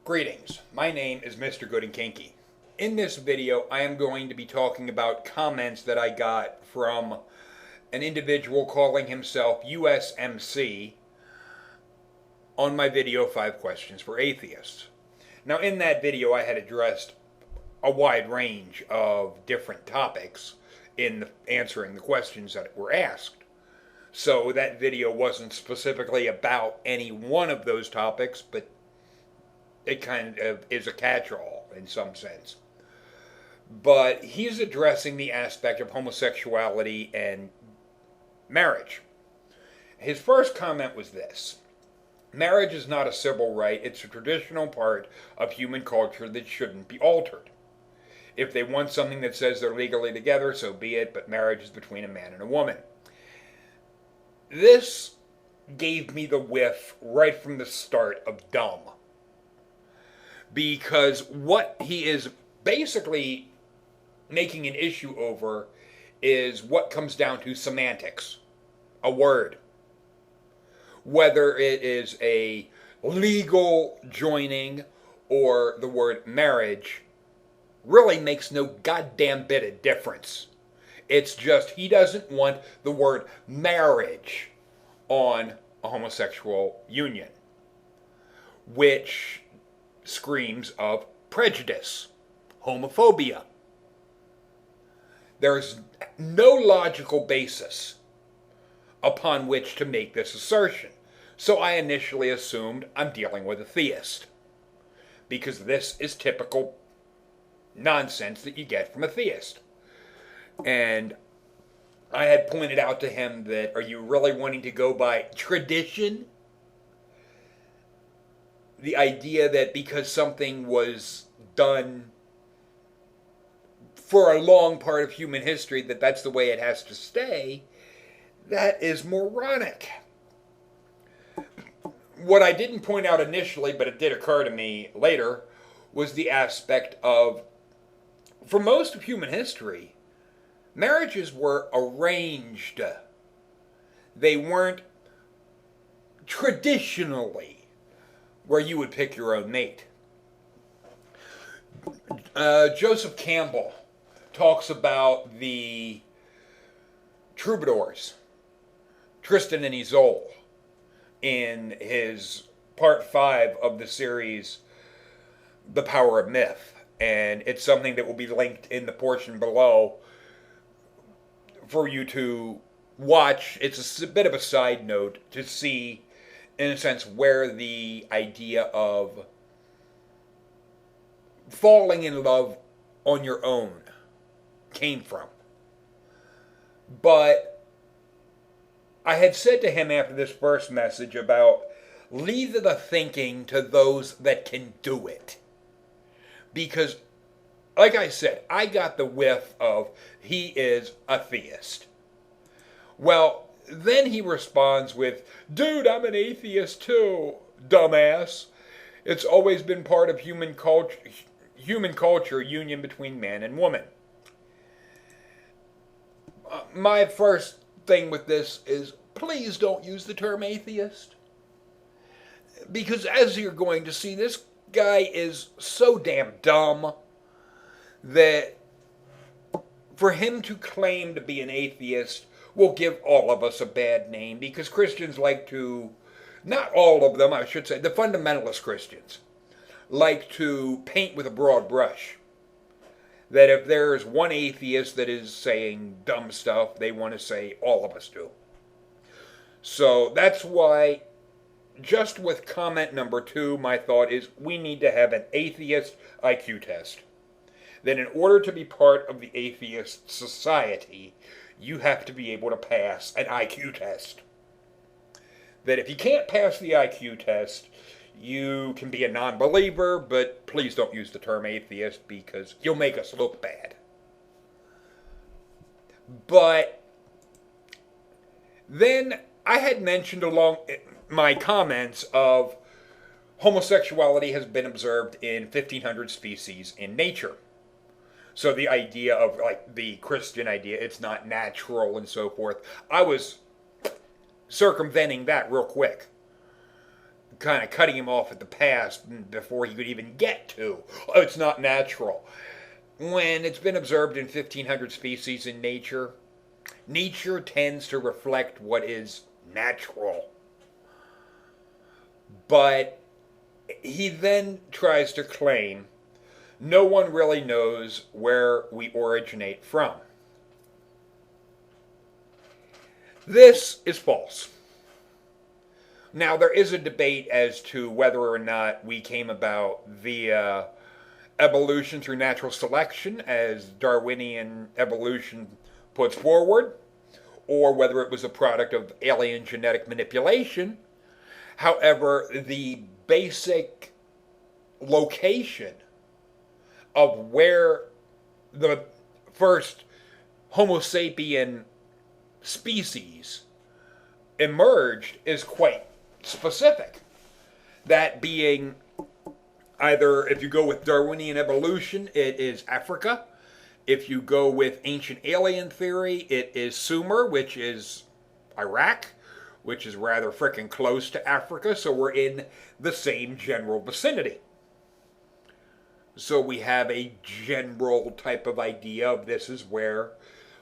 Greetings, my name is Mr. Good and Kinky. In this video, I am going to be talking about comments that I got from an individual calling himself USMC on my video 5 Questions for Atheists. Now in that video I had addressed a wide range of different topics in answering the questions that were asked. So that video wasn't specifically about any one of those topics, but it kind of is a catch-all in some sense. But he's addressing the aspect of homosexuality and marriage. His first comment was this: marriage is not a civil right, it's a traditional part of human culture that shouldn't be altered. If they want something that says they're legally together, so be it, but marriage is between a man and a woman. This gave me the whiff right from the start of dumb. Because what he is basically making an issue over is what comes down to semantics. A word. Whether it is a legal joining or the word marriage really makes no goddamn bit of difference. It's just he doesn't want the word marriage on a homosexual union, which screams of prejudice, homophobia. There's no logical basis upon which to make this assertion. So I initially assumed I'm dealing with a theist, because this is typical nonsense that you get from a theist. And I had pointed out to him that, are you really wanting to go by tradition? The idea that because something was done for a long part of human history, that that's the way it has to stay, that is moronic. What I didn't point out initially, but it did occur to me later, was the aspect of, for most of human history, marriages were arranged. They weren't traditionally where you would pick your own mate. Joseph Campbell talks about the troubadours, Tristan and Isolde, in his part 5 of the series, The Power of Myth. And it's something that will be linked in the portion below for you to watch. It's a bit of a side note to see, in a sense, where the idea of falling in love on your own came from. But I had said to him after this first message about leave the thinking to those that can do it. Because, like I said, I got the whiff of he is a theist. Well, then he responds with, dude, I'm an atheist too, dumbass. It's always been part of human culture, union between man and woman. My first thing with this is, please don't use the term atheist. Because as you're going to see, this guy is so damn dumb that for him to claim to be an atheist will give all of us a bad name, because Christians like to, not all of them, I should say, the fundamentalist Christians like to paint with a broad brush. That if there's one atheist that is saying dumb stuff, they want to say all of us do. So that's why, just with comment number 2, my thought is we need to have an atheist IQ test. That in order to be part of the atheist society, you have to be able to pass an IQ test. That if you can't pass the IQ test, you can be a non-believer, but please don't use the term atheist because you'll make us look bad. But then I had mentioned along my comments of homosexuality has been observed in 1,500 species in nature. So the idea of, like, the Christian idea, it's not natural and so forth, I was circumventing that real quick. kind of cutting him off at the pass before he could even get to, oh, it's not natural. When it's been observed in 1,500 species in nature, nature tends to reflect what is natural. But he then tries to claim no one really knows where we originate from. This is false. Now, there is a debate as to whether or not we came about via evolution through natural selection, as Darwinian evolution puts forward, or whether it was a product of alien genetic manipulation. However, the basic location of where the first Homo sapien species emerged is quite specific. That being either, if you go with Darwinian evolution, it is Africa. If you go with ancient alien theory, it is Sumer, which is Iraq, which is rather frickin' close to Africa, so we're in the same general vicinity. So we have a general type of idea of this is where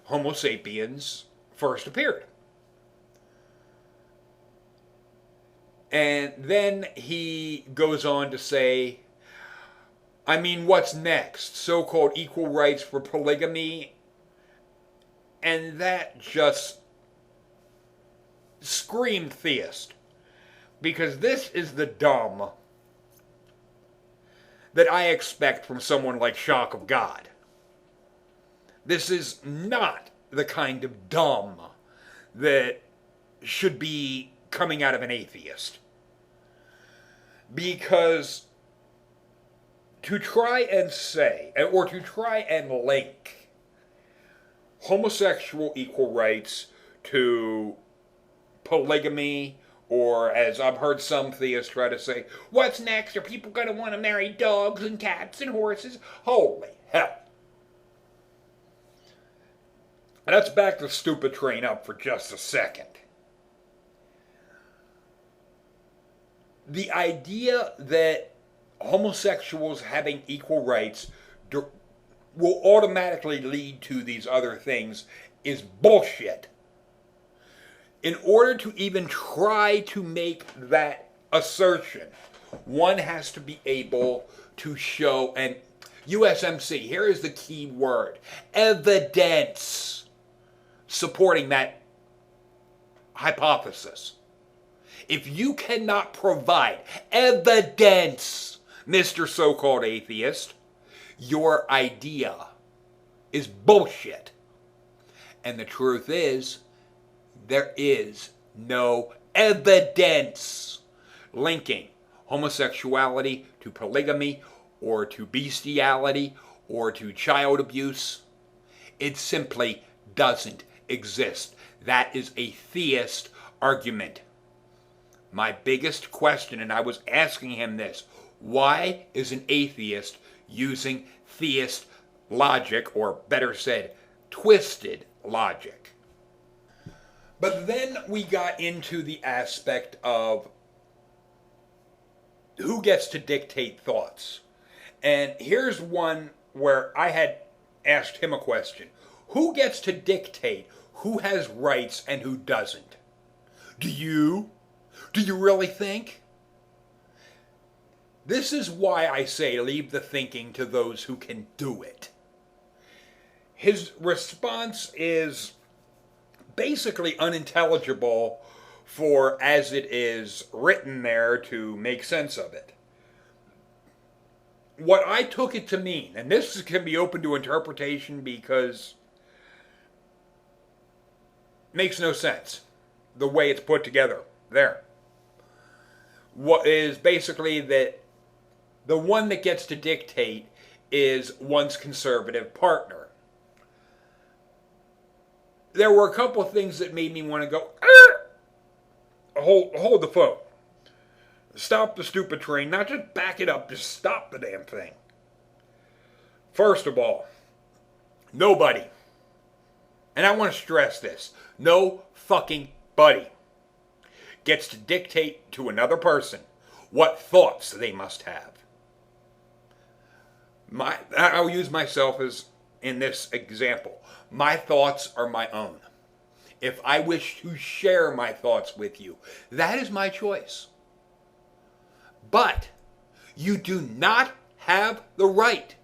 Homo sapiens first appeared. And then he goes on to say, I mean, what's next? So-called equal rights for polygamy? And that just screamed theist. Because this is the dumb that I expect from someone like Shock of God. This is not the kind of dumb that should be coming out of an atheist. Because to try and say, or to try and link homosexual equal rights to polygamy, or as I've heard some theists try to say, what's next? Are people going to want to marry dogs and cats and horses? Holy hell. Let's back the stupid train up for just a second. The idea that homosexuals having equal rights will automatically lead to these other things is bullshit. In order to even try to make that assertion, one has to be able to show, and USMC, here is the key word, evidence supporting that hypothesis. If you cannot provide evidence, Mr. So-called atheist, your idea is bullshit. And the truth is, there is no evidence linking homosexuality to polygamy or to bestiality or to child abuse. It simply doesn't exist. That is a theist argument. My biggest question, and I was asking him this, why is an atheist using theist logic, or better said, twisted logic? But then we got into the aspect of who gets to dictate thoughts. And here's one where I had asked him a question. Who gets to dictate who has rights and who doesn't? Do you? Do you really think? This is why I say leave the thinking to those who can do it. His response is basically unintelligible for as it is written there to make sense of it. What I took it to mean, and this can be open to interpretation because it makes no sense the way it's put together there. What is basically that the one that gets to dictate is one's conservative partner. There were a couple of things that made me want to go, hold the phone. Stop the stupid train. Not just back it up, just stop the damn thing. First of all, nobody, and I want to stress this, no fucking buddy gets to dictate to another person what thoughts they must have. I'll use myself as in this example. My thoughts are my own. If I wish to share my thoughts with you, that is my choice. But you do not have the right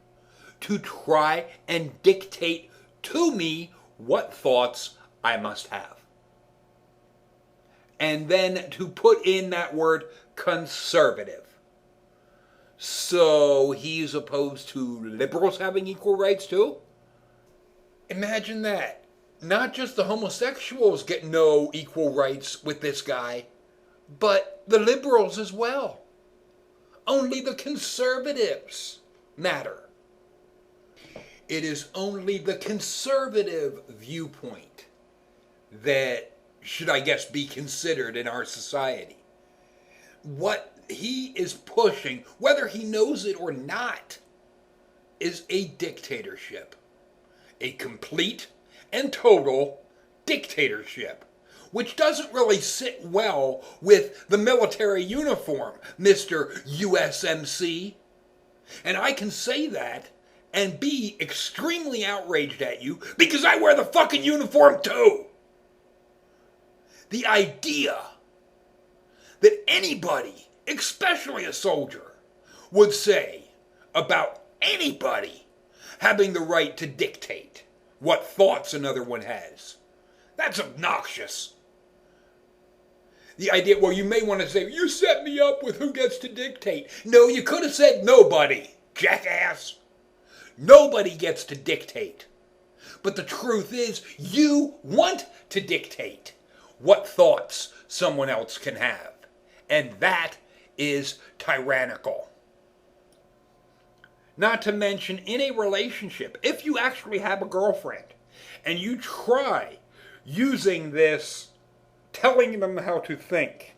to try and dictate to me what thoughts I must have. And then to put in that word conservative. So he's opposed to liberals having equal rights too? Imagine that. Not just the homosexuals get no equal rights with this guy, but the liberals as well. Only the conservatives matter. It is only the conservative viewpoint that should, I guess, be considered in our society. What he is pushing, whether he knows it or not, is a dictatorship. A complete and total dictatorship, which doesn't really sit well with the military uniform, Mr. USMC. And I can say that and be extremely outraged at you because I wear the fucking uniform too. The idea that anybody, especially a soldier, would say about anybody having the right to dictate what thoughts another one has. That's obnoxious. The idea, well, you may want to say, you set me up with who gets to dictate. No, you could have said nobody, jackass. Nobody gets to dictate. But the truth is, you want to dictate what thoughts someone else can have. And that is tyrannical. Not to mention, in a relationship, if you actually have a girlfriend and you try using this, telling them how to think,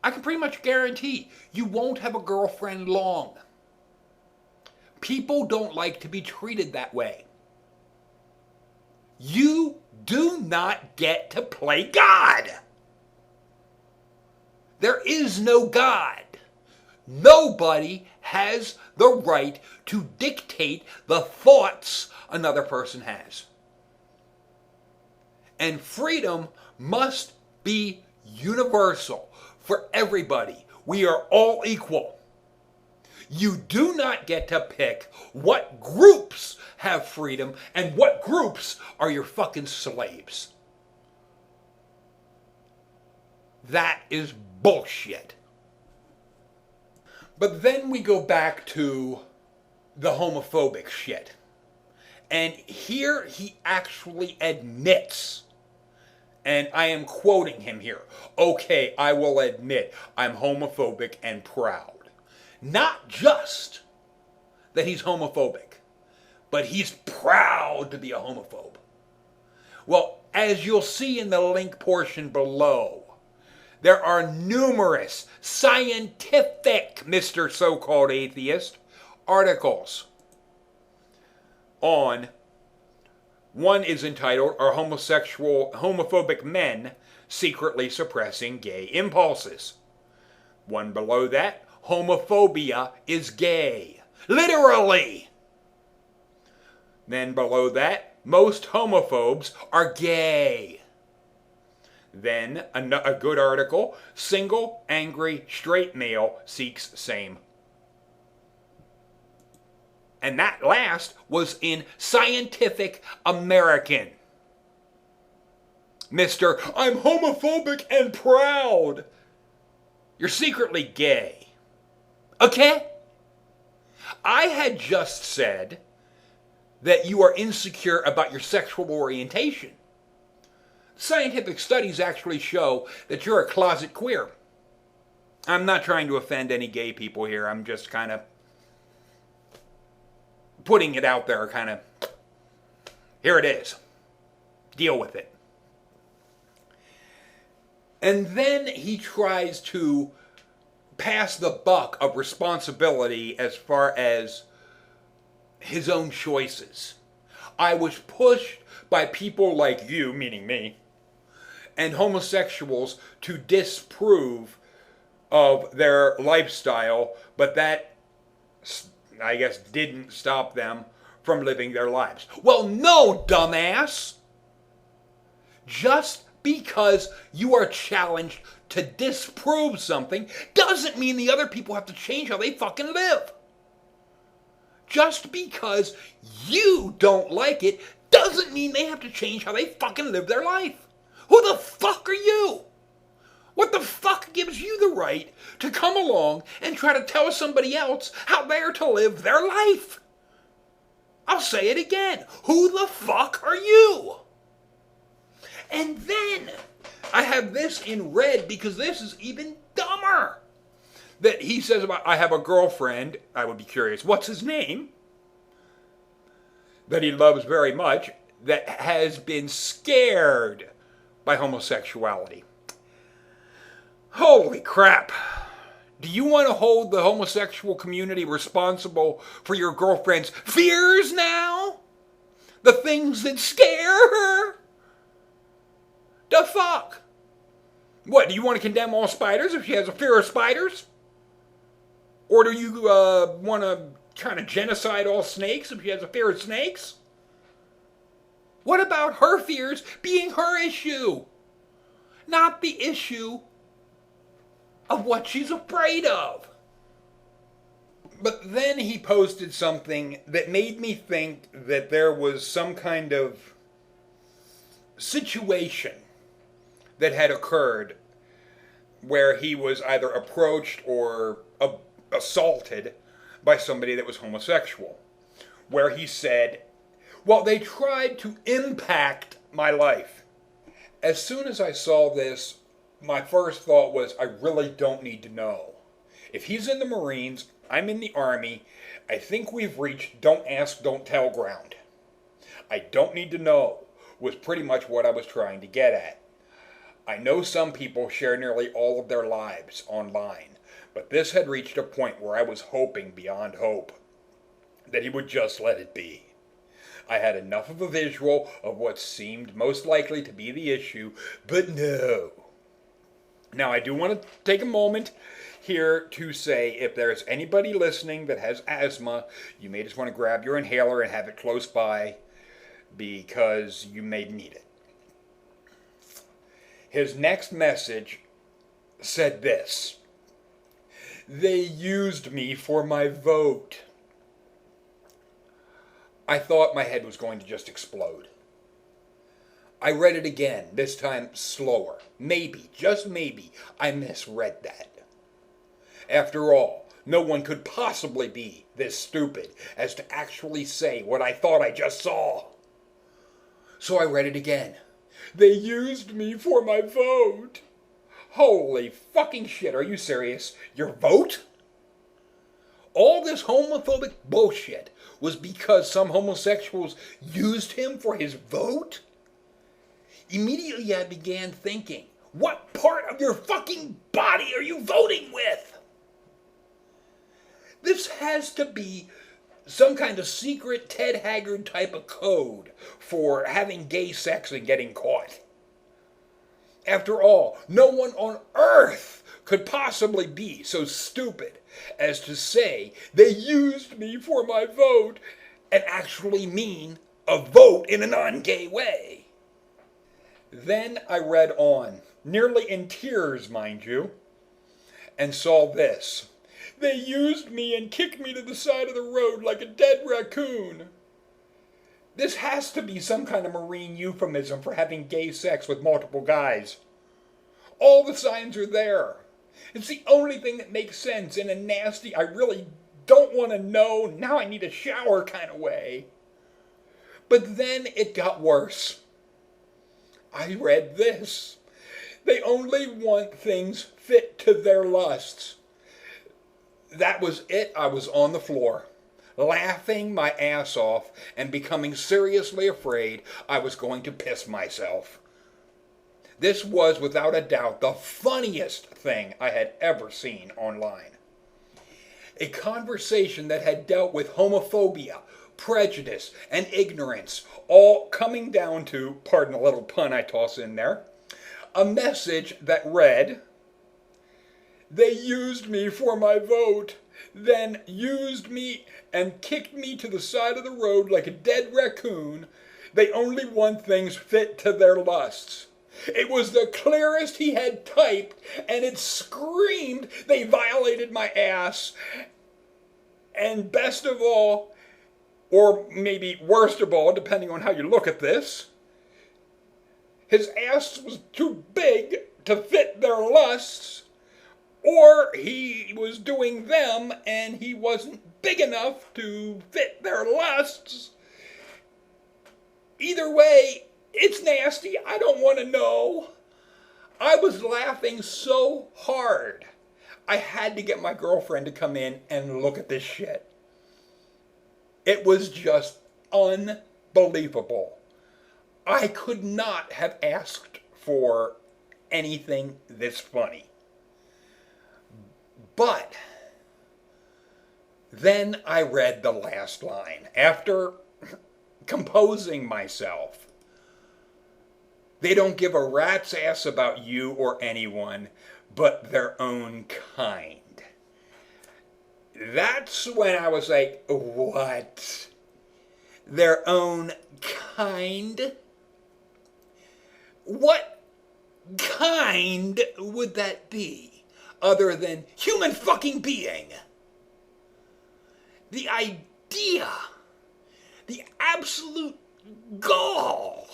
I can pretty much guarantee you won't have a girlfriend long. People don't like to be treated that way. You do not get to play God. There is no God. Nobody has the right to dictate the thoughts another person has. And freedom must be universal for everybody. We are all equal. You do not get to pick what groups have freedom and what groups are your fucking slaves. That is bullshit. But then we go back to the homophobic shit. And here he actually admits, and I am quoting him here, okay, I will admit I'm homophobic and proud. Not just that he's homophobic, but he's proud to be a homophobe. Well, as you'll see in the link portion below, there are numerous scientific, Mr. So-called atheist, articles on, one is entitled, Are Homophobic Men Secretly Suppressing Gay Impulses? One below that, Homophobia is Gay. Literally! Then below that, Most homophobes are gay. Then a good article, Single, Angry, Straight Male Seeks Same. And that last was in Scientific American. Mr. I'm homophobic and proud. You're secretly gay. Okay? I had just said that you are insecure about your sexual orientation. Scientific studies actually show that you're a closet queer. I'm not trying to offend any gay people here. I'm just kind of putting it out there, kind of, here it is. Deal with it. And then he tries to pass the buck of responsibility as far as his own choices. I was pushed by people like you, meaning me, and homosexuals to disprove of their lifestyle, but that, I guess, didn't stop them from living their lives. Well, no, dumbass! Just because you are challenged to disprove something doesn't mean the other people have to change how they fucking live. Just because you don't like it doesn't mean they have to change how they fucking live their life. Who the fuck are you? What the fuck gives you the right to come along and try to tell somebody else how they're to live their life? I'll say it again. Who the fuck are you? And then I have this in red because this is even dumber. That he says about, I have a girlfriend, I would be curious, what's his name? That he loves very much, that has been scared by homosexuality. Holy crap. Do you want to hold the homosexual community responsible for your girlfriend's fears now? The things that scare her? The fuck? What, do you want to condemn all spiders if she has a fear of spiders? Or do you want to kind of genocide all snakes if she has a fear of snakes? What about her fears being her issue? Not the issue of what she's afraid of. But then he posted something that made me think that there was some kind of situation that had occurred where he was either approached or assaulted by somebody that was homosexual. Where he said, well, they tried to impact my life. As soon as I saw this, my first thought was, I really don't need to know. If he's in the Marines, I'm in the Army, I think we've reached don't ask, don't tell ground. I don't need to know was pretty much what I was trying to get at. I know some people share nearly all of their lives online, but this had reached a point where I was hoping beyond hope that he would just let it be. I had enough of a visual of what seemed most likely to be the issue, but no. Now, I do want to take a moment here to say if there's anybody listening that has asthma, you may just want to grab your inhaler and have it close by because you may need it. His next message said this: they used me for my vote. I thought my head was going to just explode. I read it again, this time slower. Maybe, just maybe, I misread that. After all, no one could possibly be this stupid as to actually say what I thought I just saw. So I read it again. They used me for my vote. Holy fucking shit, are you serious? Your vote? All this homophobic bullshit was because some homosexuals used him for his vote? Immediately I began thinking, what part of your fucking body are you voting with? This has to be some kind of secret Ted Haggard type of code for having gay sex and getting caught. After all, no one on earth could possibly be so stupid as to say they used me for my vote and actually mean a vote in a non-gay way. Then I read on, nearly in tears, mind you, and saw this. They used me and kicked me to the side of the road like a dead raccoon. This has to be some kind of Marine euphemism for having gay sex with multiple guys. All the signs are there. It's the only thing that makes sense in a nasty, I really don't want to know, now I need a shower kind of way. But then it got worse. I read this. They only want things fit to their lusts. That was it. I was on the floor, laughing my ass off and becoming seriously afraid I was going to piss myself. This was, without a doubt, the funniest thing I had ever seen online. A conversation that had dealt with homophobia, prejudice, and ignorance, all coming down to, pardon the little pun I toss in there, a message that read, They used me for my vote, then used me and kicked me to the side of the road like a dead raccoon. They only want things fit to their lusts. It was the clearest he had typed, and it screamed they violated my ass. And best of all, or maybe worst of all, depending on how you look at this, his ass was too big to fit their lusts, or he was doing them and he wasn't big enough to fit their lusts. Either way, it's nasty. I don't want to know. I was laughing so hard, I had to get my girlfriend to come in and look at this shit. It was just unbelievable. I could not have asked for anything this funny. But then I read the last line. After composing myself, they don't give a rat's ass about you or anyone but their own kind. That's when I was like, what? Their own kind? What kind would that be other than human fucking being? The idea, the absolute gall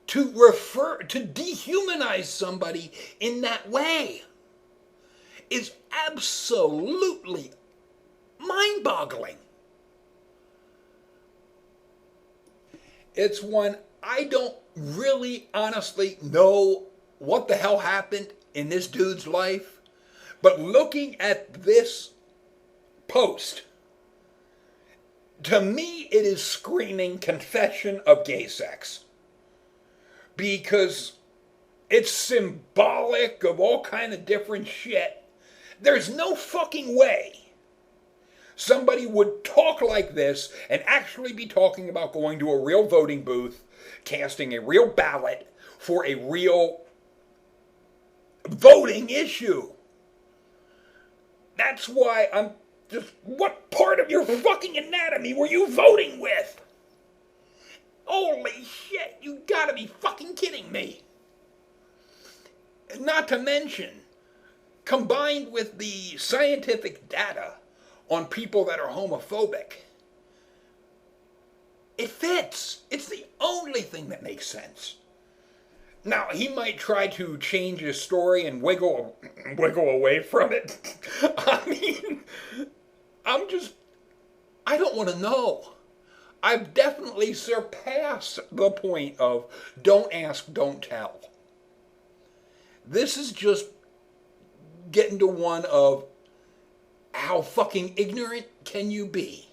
to dehumanize somebody in that way is absolutely mind-boggling. It's one I don't really honestly know what the hell happened in this dude's life, but looking at this post, to me it is screaming confession of gay sex. Because it's symbolic of all kind of different shit. There's no fucking way somebody would talk like this and actually be talking about going to a real voting booth, casting a real ballot for a real voting issue. That's why I'm just, what part of your fucking anatomy were you voting with? Holy shit, you gotta be fucking kidding me. Not to mention, combined with the scientific data on people that are homophobic, it fits. It's the only thing that makes sense. Now, he might try to change his story and wiggle away from it. I mean, I don't want to know. I've definitely surpassed the point of don't ask, don't tell. This is just getting to one of how fucking ignorant can you be?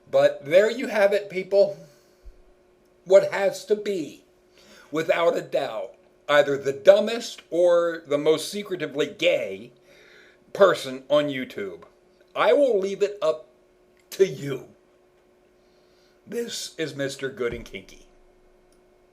But there you have it, people. What has to be, without a doubt, either the dumbest or the most secretively gay person on YouTube. I will leave it up to you. This is Mr. Good and Kinky.